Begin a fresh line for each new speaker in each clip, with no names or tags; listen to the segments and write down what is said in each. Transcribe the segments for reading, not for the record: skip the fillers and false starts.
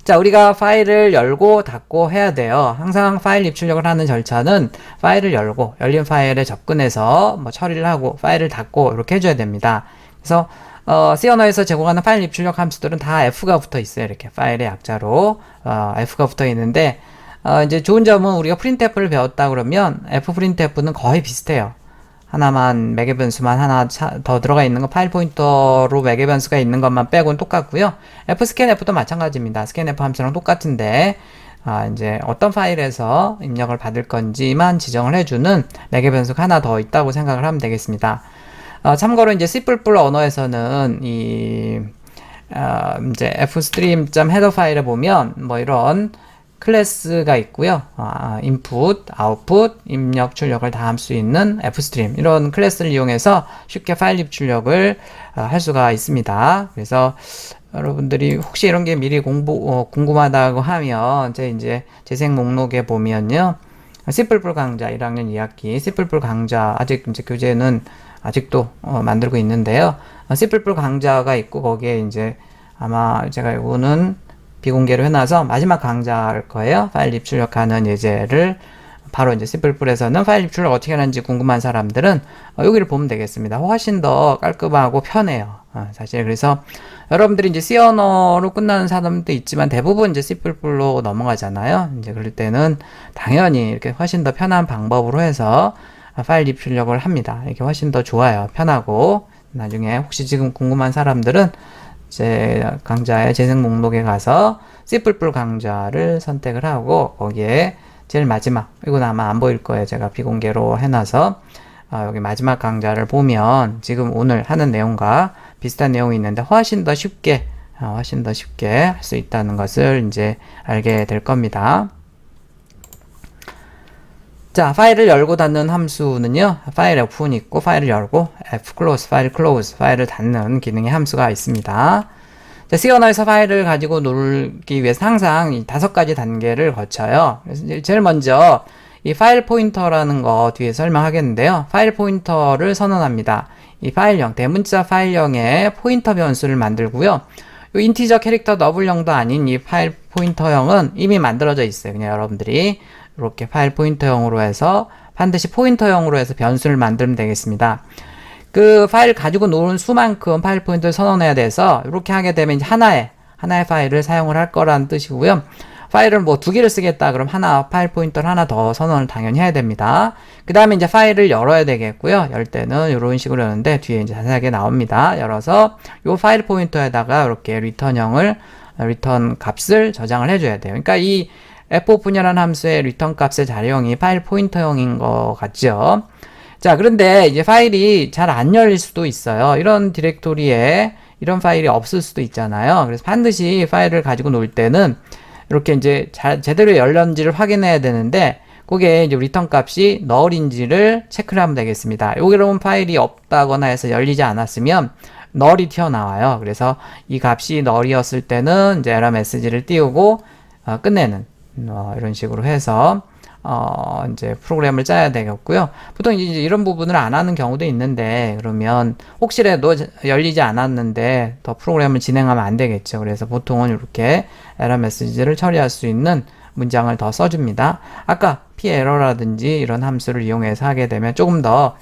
자, 우리가 파일을 열고 닫고 해야 돼요. 항상 파일 입출력을 하는 절차는 파일을 열고 열린 파일에 접근해서 뭐 처리를 하고 파일을 닫고 이렇게 해줘야 됩니다. 그래서 C 언어에서 제공하는 파일 입출력 함수들은 다 F가 붙어 있어요. 이렇게 파일의 약자로 F가 붙어 있는데 이제 좋은 점은 우리가 printf를 배웠다 그러면 fprintf는 거의 비슷해요. 하나만 매개 변수만 하나 더 들어가 있는 거 파일 포인터로 매개 변수가 있는 것만 빼고는 똑같고요. fscanf도 마찬가지입니다. scanf 함수랑 똑같은데 이제 어떤 파일에서 입력을 받을 건지만 지정을 해주는 매개 변수가 하나 더 있다고 생각을 하면 되겠습니다. 참고로 이제 C++ 언어에서는 이제 fstream.header 파일에 보면 뭐 이런 클래스가 있고요. input, output, 입력, 출력을 다 할 수 있는 fstream 이런 클래스를 이용해서 쉽게 파일 입출력을 할 수가 있습니다. 그래서 여러분들이 혹시 이런 게 미리 궁금하다고 하면 이제 재생 목록에 보면요. C++ 강좌 1학년 2학기 C++ 강좌 아직 이제 교재는 아직도 만들고 있는데요. C++ 강좌가 있고 거기에 이제 아마 제가 이거는 비공개로 해놔서 마지막 강좌일 거예요. 파일 입출력하는 예제를 바로 이제 C++에서는 파일 입출력 어떻게 하는지 궁금한 사람들은 여기를 보면 되겠습니다. 훨씬 더 깔끔하고 편해요. 사실 그래서 여러분들이 이제 C 언어로 끝나는 사람도 있지만 대부분 이제 C++로 넘어가잖아요. 이제 그럴 때는 당연히 이렇게 훨씬 더 편한 방법으로 해서 파일 입출력을 합니다. 이게 훨씬 더 좋아요. 편하고 나중에 혹시 지금 궁금한 사람들은 제 강좌의 재생 목록에 가서 C++ 강좌를 선택을 하고 거기에 제일 마지막 이건 아마 안 보일 거예요. 제가 비공개로 해놔서 여기 마지막 강좌를 보면 지금 오늘 하는 내용과 비슷한 내용이 있는데 훨씬 더 쉽게 할 수 있다는 것을 이제 알게 될 겁니다. 자, 파일을 열고 닫는 함수는요, 파일 F는 있고, 파일을 열고, Fclose, 파일 close, 파일을 닫는 기능의 함수가 있습니다. 자, C 언어에서 파일을 가지고 놀기 위해서 항상 이 5가지 단계를 거쳐요. 그래서 이제 제일 먼저, 이 파일 포인터라는 거 뒤에 설명하겠는데요. 파일 포인터를 선언합니다. 이 파일형, 대문자 파일형의 포인터 변수를 만들고요. 이 인티저 캐릭터 너블형도 아닌 이 파일 포인터형은 이미 만들어져 있어요. 그냥 여러분들이 이렇게 파일 포인터형으로 해서 반드시 포인터형으로 해서 변수를 만들면 되겠습니다. 그 파일 가지고 노는 수만큼 파일 포인터를 선언해야 돼서 이렇게 하게 되면 이제 하나의 파일을 사용을 할 거라는 뜻이고요. 파일을 뭐 2개를 쓰겠다 그럼 파일 포인터를 하나 더 선언을 당연히 해야 됩니다. 그 다음에 이제 파일을 열어야 되겠고요. 열 때는 이런 식으로 여는데 뒤에 이제 자세하게 나옵니다. 열어서 이 파일 포인터에다가 이렇게 리턴 값을 저장을 해줘야 돼요. 그러니까 이 fopen이라는 함수의 리턴 값의 자료형이 파일 포인터형인 것 같죠. 자, 그런데 이제 파일이 잘 안 열릴 수도 있어요. 이런 디렉토리에 이런 파일이 없을 수도 있잖아요. 그래서 반드시 파일을 가지고 놀 때는 이렇게 이제 제대로 열렸는지를 확인해야 되는데 그게 이제 리턴 값이 null인지를 체크를 하면 되겠습니다. 여기로 파일이 없다거나 해서 열리지 않았으면 null이 튀어나와요. 그래서 이 값이 null이었을 때는 이제 에러 메시지를 띄우고 끝내는 이런 식으로 해서 이제 프로그램을 짜야 되겠고요. 보통 이제 이런 부분을 안 하는 경우도 있는데 그러면 혹시라도 열리지 않았는데 더 프로그램을 진행하면 안 되겠죠. 그래서 보통은 이렇게 에러 메시지를 처리할 수 있는 문장을 더 써줍니다. 아까 p-error라든지 이런 함수를 이용해서 하게 되면 조금 더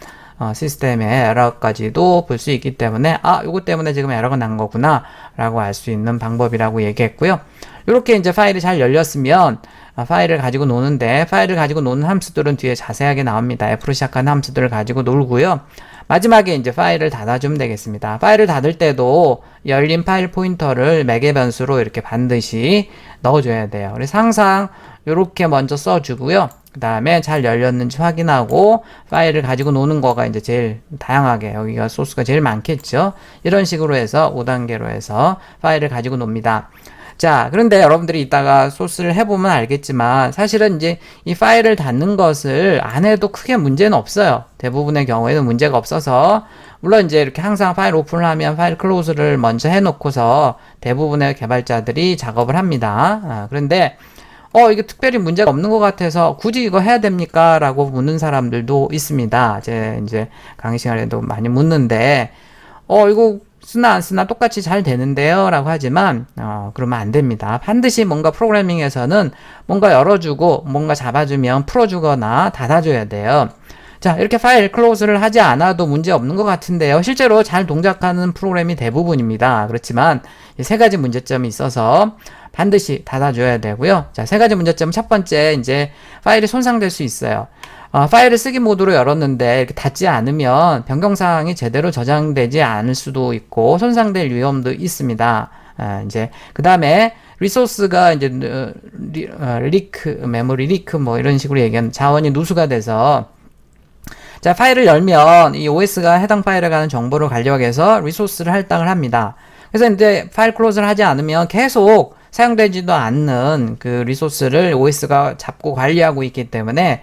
시스템의 에러까지도 볼 수 있기 때문에 요거 때문에 지금 에러가 난 거구나 라고 알 수 있는 방법이라고 얘기했고요. 이렇게 이제 파일이 잘 열렸으면 파일을 가지고 노는데 파일을 가지고 노는 함수들은 뒤에 자세하게 나옵니다. F로 시작하는 함수들을 가지고 놀고요. 마지막에 이제 파일을 닫아주면 되겠습니다. 파일을 닫을 때도 열린 파일 포인터를 매개 변수로 이렇게 반드시 넣어줘야 돼요. 그래서 항상 이렇게 먼저 써주고요. 그 다음에 잘 열렸는지 확인하고 파일을 가지고 노는 거가 이제 제일 다양하게 여기가 소스가 제일 많겠죠. 이런 식으로 해서 5단계로 해서 파일을 가지고 놉니다. 자, 그런데 여러분들이 이따가 소스를 해보면 알겠지만 사실은 이제 이 파일을 닫는 것을 안 해도 크게 문제는 없어요. 대부분의 경우에는 문제가 없어서 물론 이제 이렇게 항상 파일 오픈을 하면 파일 클로즈를 먼저 해놓고서 대부분의 개발자들이 작업을 합니다. 그런데 이게 특별히 문제가 없는 것 같아서 굳이 이거 해야 됩니까? 라고 묻는 사람들도 있습니다. 이제 강의 시간에도 많이 묻는데 이거 쓰나 안 쓰나 똑같이 잘 되는데요 라고 하지만 그러면 안 됩니다. 반드시 뭔가 프로그래밍에서는 뭔가 열어주고 뭔가 잡아주면 풀어주거나 닫아줘야 돼요. 자, 이렇게 파일 클로즈를 하지 않아도 문제 없는 것 같은데요. 실제로 잘 동작하는 프로그램이 대부분입니다. 그렇지만 이 세 가지 문제점이 있어서 반드시 닫아줘야 되고요. 자, 세 가지 문제점. 첫 번째, 이제 파일이 손상될 수 있어요. 파일을 쓰기 모드로 열었는데 이렇게 닫지 않으면 변경사항이 제대로 저장되지 않을 수도 있고 손상될 위험도 있습니다. 이제 그 다음에 리소스가 이제 리크, 메모리 리크 뭐 이런 식으로 얘기하는 자원이 누수가 돼서 자, 파일을 열면 이 OS가 해당 파일에 관한 정보를 관리하기 위해서 리소스를 할당을 합니다. 그래서 이제 파일 클로즈를 하지 않으면 계속 사용되지도 않는 그 리소스를 OS가 잡고 관리하고 있기 때문에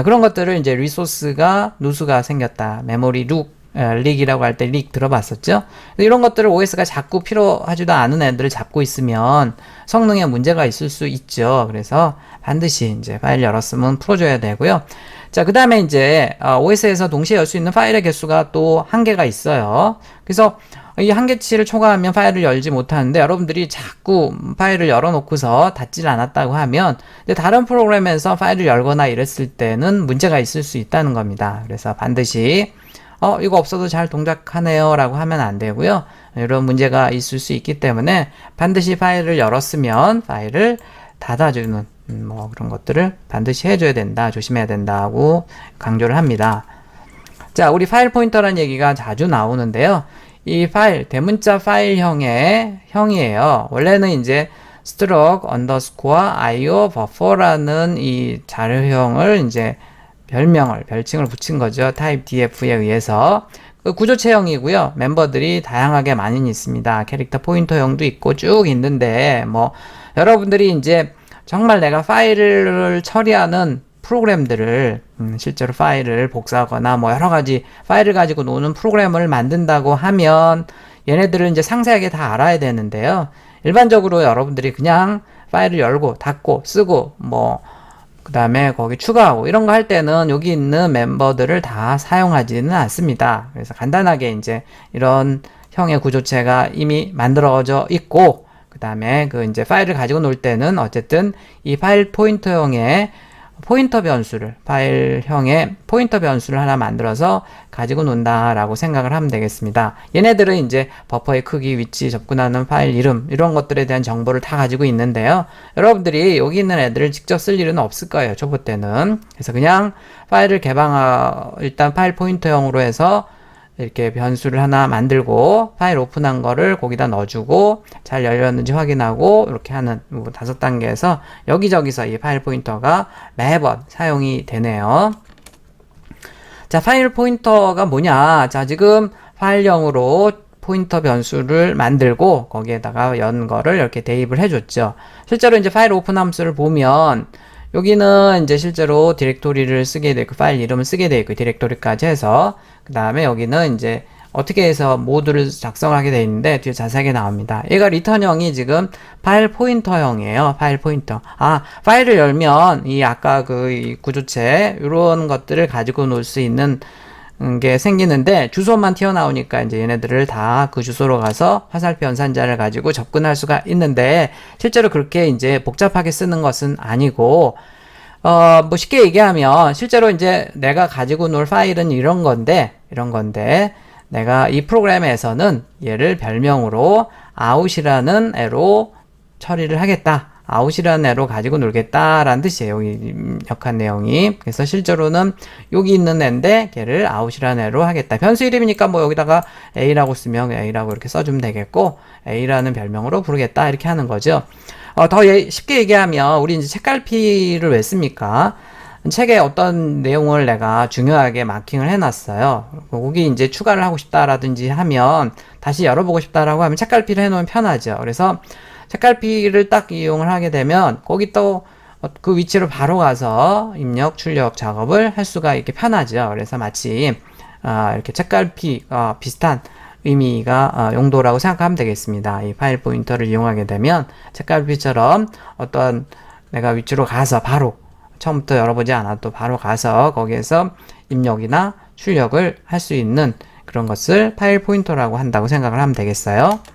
그런 것들을 이제 리소스가 누수가 생겼다. 메모리 릭이라고 할 때 릭 들어봤었죠? 이런 것들을 OS가 자꾸 필요하지도 않은 애들을 잡고 있으면 성능에 문제가 있을 수 있죠. 그래서 반드시 이제 파일 열었으면 풀어줘야 되고요. 자, 그 다음에 이제 OS에서 동시에 열 수 있는 파일의 개수가 또 한계가 있어요. 그래서 이 한계치를 초과하면 파일을 열지 못하는데 여러분들이 자꾸 파일을 열어놓고서 닫질 않았다고 하면 다른 프로그램에서 파일을 열거나 이랬을 때는 문제가 있을 수 있다는 겁니다. 그래서 반드시 이거 없어도 잘 동작하네요 라고 하면 안 되고요. 이런 문제가 있을 수 있기 때문에 반드시 파일을 열었으면 파일을 닫아주는 뭐 그런 것들을 반드시 해줘야 된다, 조심해야 된다고 강조를 합니다. 자, 우리 파일 포인터라는 얘기가 자주 나오는데요. 이 파일, 대문자 파일형의 형이에요. 원래는 이제 struct underscore io buffer라는 이 자료형을 이제 별칭을 붙인 거죠. type df에 의해서. 그 구조체형이고요. 멤버들이 다양하게 많이 있습니다. 캐릭터 포인터형도 있고 쭉 있는데, 뭐, 여러분들이 이제 정말 내가 파일을 처리하는 프로그램들을 실제로 파일을 복사하거나 뭐 여러 가지 파일을 가지고 노는 프로그램을 만든다고 하면 얘네들을 이제 상세하게 다 알아야 되는데요. 일반적으로 여러분들이 그냥 파일을 열고 닫고 쓰고 뭐 그 다음에 거기 추가하고 이런 거 할 때는 여기 있는 멤버들을 다 사용하지는 않습니다. 그래서 간단하게 이제 이런 형의 구조체가 이미 만들어져 있고 그 다음에 그 이제 파일을 가지고 놀 때는 어쨌든 이 파일 포인터형의 포인터 변수를 파일형의 포인터 변수를 하나 만들어서 가지고 논다라고 생각을 하면 되겠습니다. 얘네들은 이제 버퍼의 크기, 위치, 접근하는 파일 이름 이런 것들에 대한 정보를 다 가지고 있는데요. 여러분들이 여기 있는 애들을 직접 쓸 일은 없을 거예요. 초보 때는. 그래서 그냥 파일을 일단 파일 포인터형으로 해서 이렇게 변수를 하나 만들고 파일 오픈한 거를 거기다 넣어주고 잘 열렸는지 확인하고 이렇게 하는 5단계에서 여기저기서 이 파일 포인터가 매번 사용이 되네요. 자, 파일 포인터가 뭐냐? 자, 지금 파일형으로 포인터 변수를 만들고 거기에다가 연 거를 이렇게 대입을 해줬죠. 실제로 이제 파일 오픈 함수를 보면 여기는 이제 실제로 디렉토리를 쓰게 되고 파일 이름을 쓰게 되고 디렉토리까지 해서 그 다음에 여기는 이제 어떻게 해서 모듈을 작성하게 되어 있는데 뒤에 자세하게 나옵니다. 얘가 리턴형이 지금 파일 포인터형이에요. 파일 포인터. 파일을 열면 이 아까 이 구조체 이런 것들을 가지고 놀 수 있는 게 생기는데 주소만 튀어나오니까 이제 얘네들을 다 그 주소로 가서 화살표 연산자를 가지고 접근할 수가 있는데 실제로 그렇게 이제 복잡하게 쓰는 것은 아니고 뭐 쉽게 얘기하면 실제로 이제 내가 가지고 놀 파일은 이런 건데 내가 이 프로그램에서는 얘를 별명으로 out이라는 애로 처리를 하겠다. out이라는 애로 가지고 놀겠다라는 뜻이에요. 여기 입력한 내용이. 그래서 실제로는 여기 있는 애인데 걔를 out이라는 애로 하겠다. 변수 이름이니까 뭐 여기다가 a라고 쓰면 a라고 이렇게 써주면 되겠고 a라는 별명으로 부르겠다 이렇게 하는 거죠. 더 쉽게 얘기하면 우리 이제 책갈피를 왜 씁니까? 책에 어떤 내용을 내가 중요하게 마킹을 해놨어요. 거기 이제 추가를 하고 싶다라든지 하면 다시 열어보고 싶다라고 하면 책갈피를 해놓으면 편하죠. 그래서 책갈피를 딱 이용을 하게 되면 거기 또 그 위치로 바로 가서 입력, 출력 작업을 할 수가 이렇게 편하죠. 그래서 마치 이렇게 책갈피 비슷한 의미가 용도라고 생각하면 되겠습니다. 이 파일 포인터를 이용하게 되면 책갈피처럼 어떤 내가 위치로 가서 바로 처음부터 열어보지 않아도 바로 가서 거기에서 입력이나 출력을 할 수 있는 그런 것을 파일 포인터라고 한다고 생각을 하면 되겠어요.